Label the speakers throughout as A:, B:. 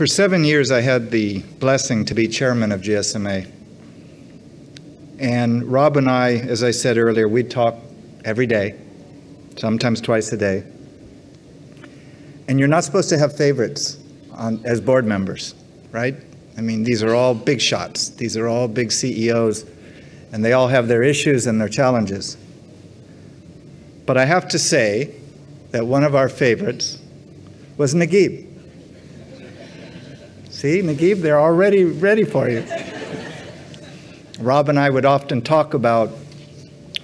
A: For 7 years, I had the blessing to be chairman of GSMA. And Rob and I, as I said earlier, we'd talk every day, sometimes twice a day. And you're not supposed to have favorites as board members, right? I mean, these are all big shots. These are all big CEOs, and they all have their issues and their challenges. But I have to say that one of our favorites was Naguib. See, Naguib, they're already ready for you. Rob and I would often talk about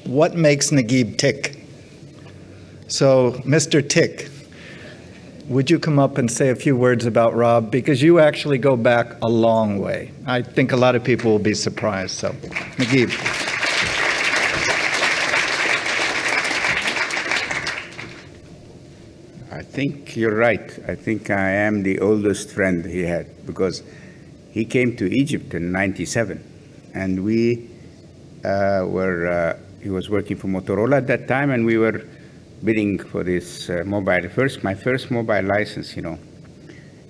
A: what makes Naguib tick. So, Mr. Tick, would you come up and say a few words about Rob? Because you actually go back a long way. I think a lot of people will be surprised. So, Naguib.
B: I think you're right. I think I am the oldest friend he had, because he came to Egypt in '97, and he was working for Motorola at that time, and we were bidding for this my first mobile license, you know.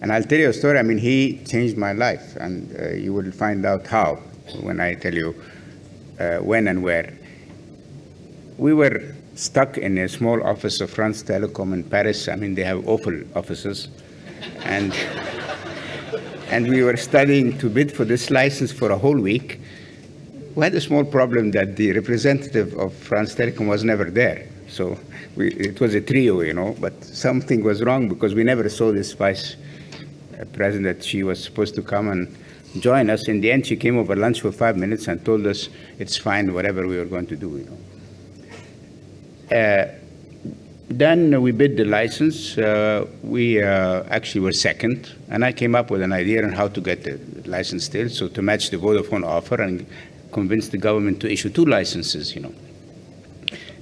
B: And I'll tell you a story. I mean, he changed my life, and you will find out how when I tell you when and where. We were stuck in a small office of France Telecom in Paris. I mean, they have awful offices. And we were studying to bid for this license for a whole week. We had a small problem that the representative of France Telecom was never there. So it was a trio, you know, but something was wrong because we never saw this vice president. She was supposed to come and join us. In the end, she came over lunch for 5 minutes and told us it's fine, whatever we were going to do, you know. Then we bid the license. We actually were second, and I came up with an idea on how to get the license still, so to match the Vodafone offer and convince the government to issue 2 licenses, you know.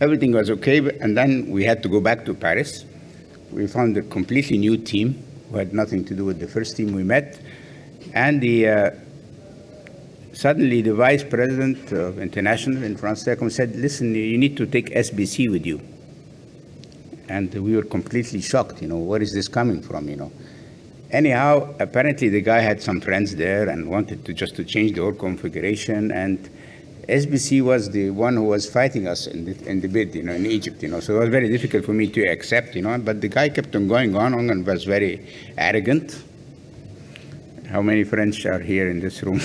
B: Everything was okay, and then we had to go back to Paris. We found a completely new team who had nothing to do with the first team we met, and suddenly the vice president of international in France Telecom said, listen, you need to take SBC with you. And we were completely shocked, you know, where is this coming from, you know. Anyhow, apparently the guy had some friends there and wanted to just to change the whole configuration, and SBC was the one who was fighting us in the bid, you know, in Egypt, you know. So it was very difficult for me to accept, you know, but the guy kept on going on and was very arrogant. How many French are here in this room?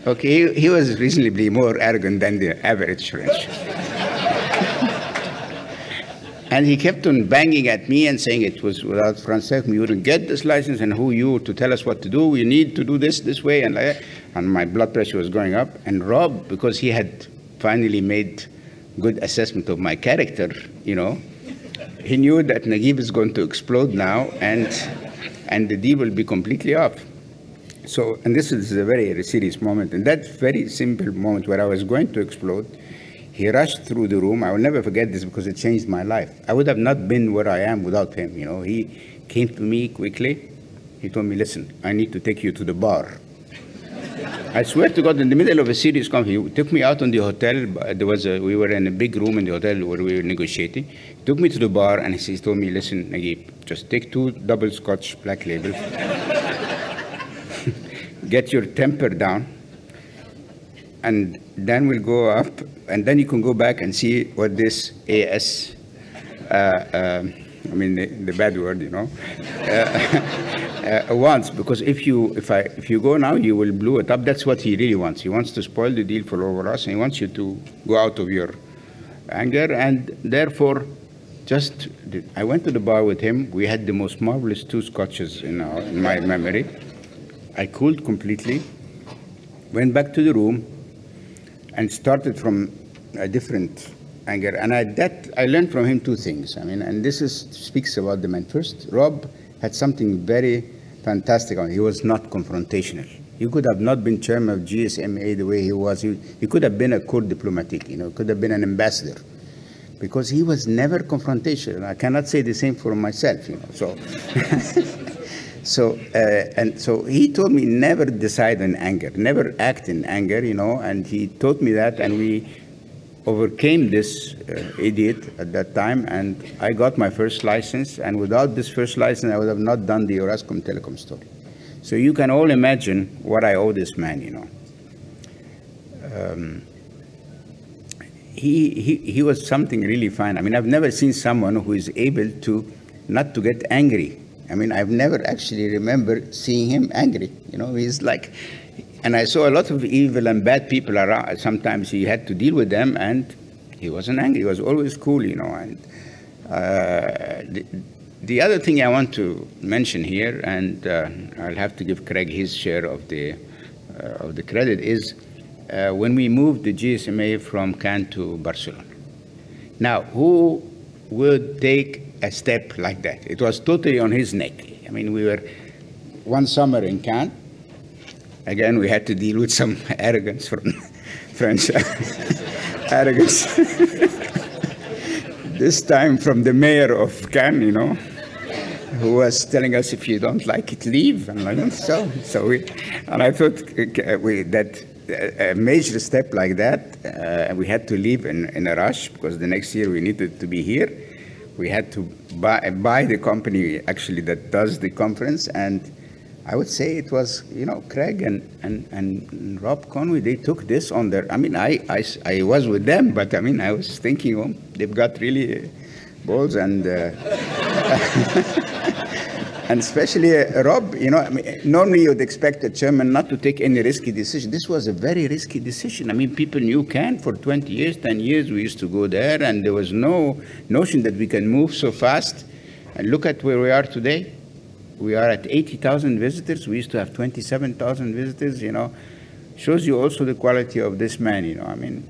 B: Okay, he was reasonably more arrogant than the average French. And he kept on banging at me and saying it was without France Telecom, you wouldn't get this license, and who you to tell us what to do? We need to do this way, and like that. And my blood pressure was going up. And Rob, because he had finally made good assessment of my character, you know, he knew that Naguib is going to explode now, and the deal will be completely off. So, and this is a very serious moment. And that very simple moment where I was going to explode, he rushed through the room. I will never forget this because it changed my life. I would have not been where I am without him, you know. He came to me quickly. He told me, listen, I need to take you to the bar. I swear to God, in the middle of a serious conference, he took me out on the hotel. We were in a big room in the hotel where we were negotiating. He took me to the bar and he told me, listen, Naguib, just take 2 double Scotch Black Label. Get your temper down. And then we'll go up, and then you can go back and see what this AS, I mean the bad word, you know, wants. Because if you go now, you will blow it up. That's what he really wants. He wants to spoil the deal for all of us, and he wants you to go out of your anger. And therefore, I went to the bar with him. We had the most marvelous 2 scotches in my memory. I cooled completely, went back to the room, and started from a different anger. And I learned from him 2 things. I mean, and this speaks about the man. First, Rob had something very fantastic. He was not confrontational. He could have not been chairman of GSMA the way he was. He could have been a corps diplomatique, you know, could have been an ambassador, because he was never confrontational. I cannot say the same for myself, you know. So, so he told me never decide in anger, never act in anger, you know, and he taught me that, and overcame this idiot at that time, and I got my first license. And without this first license, I would have not done the Orascom Telecom story. So you can all imagine what I owe this man, you know. He was something really fine. I mean, I've never seen someone who is able to not to get angry. I mean, I've never actually remember seeing him angry. You know, he's like, and I saw a lot of evil and bad people around. Sometimes he had to deal with them, and he wasn't angry. He was always cool, you know. And the other thing I want to mention here, and I'll have to give Craig his share of the credit, is when we moved the GSMA from Cannes to Barcelona. Now, who would take a step like that? It was totally on his neck. I mean, we were one summer in Cannes. Again, we had to deal with some arrogance from French arrogance. This time from the mayor of Cannes, you know, who was telling us, if you don't like it, leave. And like, and I thought that a major step like that, we had to leave in a rush, because the next year we needed to be here. We had to buy the company actually that does the conference, and I would say it was, you know, Craig and Rob Conway, they took this on their, I mean, I was with them, but I mean, I was thinking, oh, they've got really balls, and and especially Rob, you know, I mean, normally you'd expect a chairman not to take any risky decision. This was a very risky decision. I mean, people knew Cannes for 20 years, 10 years, we used to go there, and there was no notion that we can move so fast. And look at where we are today. We are at 80,000 visitors. We used to have 27,000 visitors, you know. Shows you also the quality of this man, you know. I mean,